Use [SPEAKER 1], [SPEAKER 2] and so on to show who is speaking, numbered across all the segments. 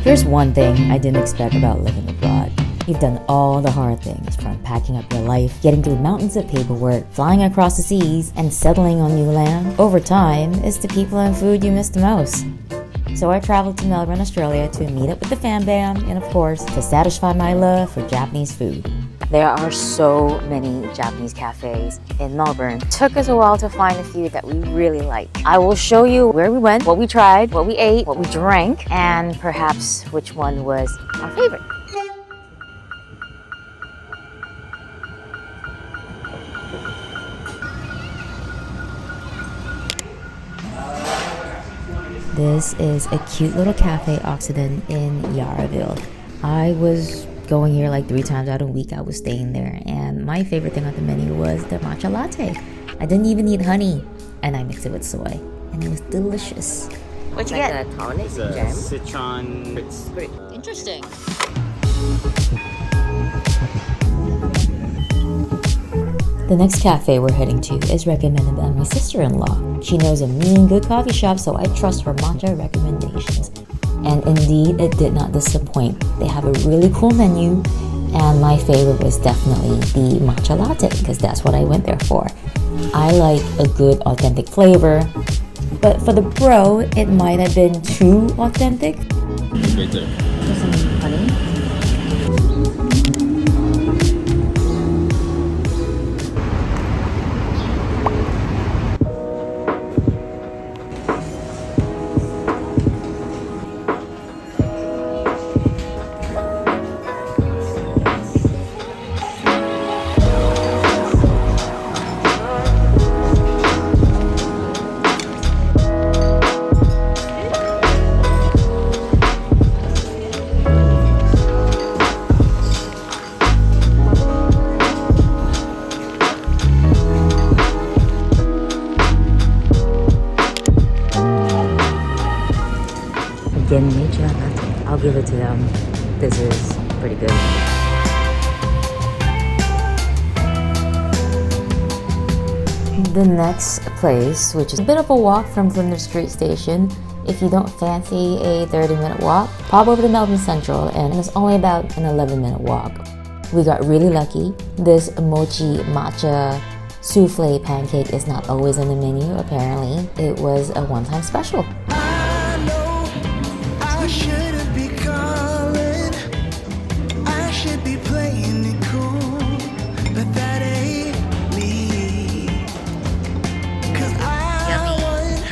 [SPEAKER 1] Here's one thing I didn't expect about living abroad. You've done all the hard things, from packing up your life, getting through mountains of paperwork, flying across the seas, and settling on new land. Over time, it's the people and food you miss the most. So I traveled to Melbourne, Australia to meet up with the fam bam and, of course, to satisfy my love for Japanese food. There are so many Japanese cafes in Melbourne. It took us a while to find a few that we really like. I will show you where we went, what we tried, what we ate, what we drank, and perhaps which one was our favorite. This is a cute little cafe Occident in Yarraville. I was going here like 3 times out of a week. I was staying there, and my favorite thing on the menu was the matcha latte. I didn't even need honey, and I mixed it with soy, and it was delicious. What'd you get?
[SPEAKER 2] A tonic
[SPEAKER 3] It's a
[SPEAKER 2] jam.
[SPEAKER 3] citron. It's
[SPEAKER 2] Great.
[SPEAKER 1] Interesting. The next cafe we're heading to is recommended by my sister-in-law. She knows a mean good coffee shop, so I trust her matcha recommendations. And indeed, it did not disappoint. They have a really cool menu, and my favorite was definitely the matcha latte, because that's what I went there for. I like a good authentic flavor, but for the bro, it might have been too authentic.
[SPEAKER 3] right there.
[SPEAKER 1] For some honey. Again, matcha latte. I'll give it to them. This is pretty good. The next place, which is a bit of a walk from Flinders Street Station. If you don't fancy a 30-minute walk, pop over to Melbourne Central, and it's only about an 11-minute walk. We got really lucky. This mochi matcha souffle pancake is not always on the menu, apparently. It was a one-time special.
[SPEAKER 4] Shouldn't be calling, I should be playing it cool, but that ain't me. 'Cause I want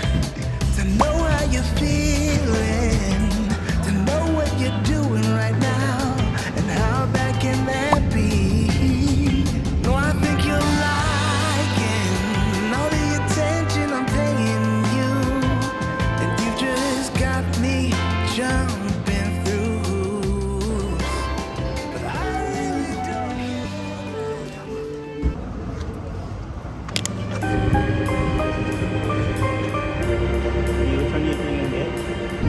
[SPEAKER 4] to know how you're feeling, to know what you're doing right now, and how bad can that be? No, I think you're liking all the attention I'm paying you, and you just got me jumping through hoops, but I really don't.
[SPEAKER 3] Which one do you think you get?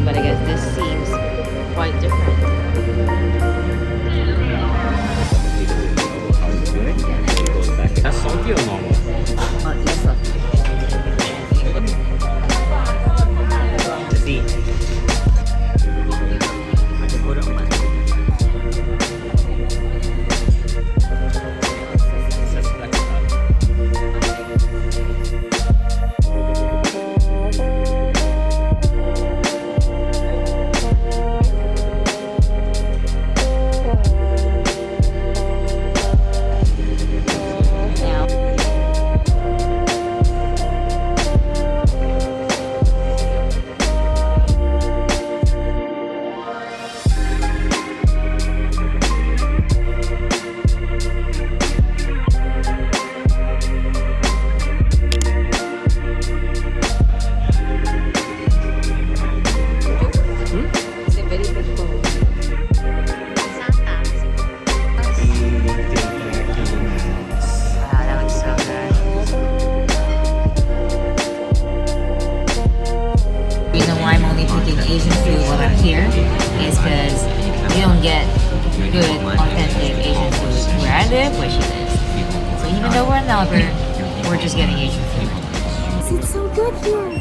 [SPEAKER 2] But I guess this seems quite different.
[SPEAKER 3] That's salty or normal?
[SPEAKER 2] Less salty.
[SPEAKER 3] Let's see. I can put it on my
[SPEAKER 1] Asian food while I'm here is because you don't get good, authentic Asian food where I live, where she lives. So even though we're in Melbourne, we're just getting Asian food. It's so good here.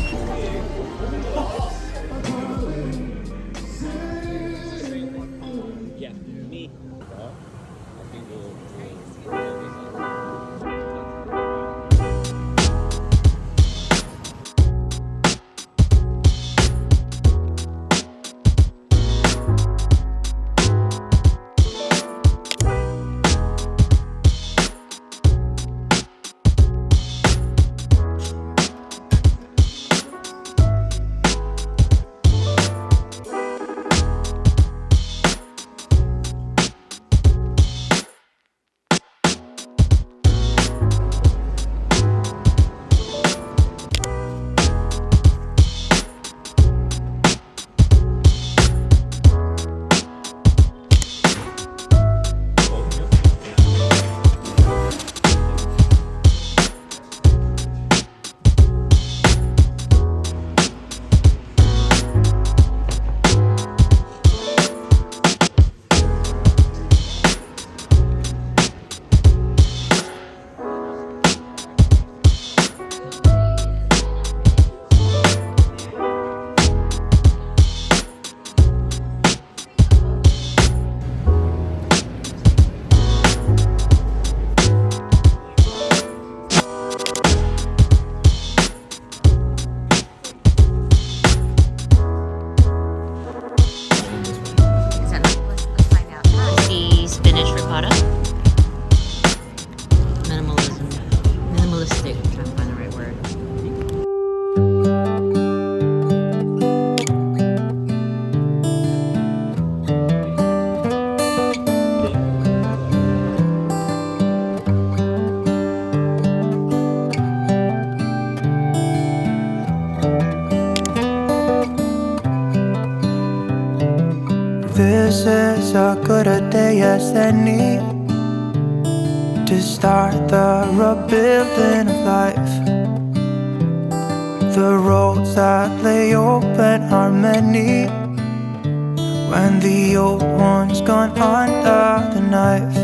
[SPEAKER 4] This is as good a day as any to start the rebuilding of life. The roads that lay open are many when the old one's gone under the knife.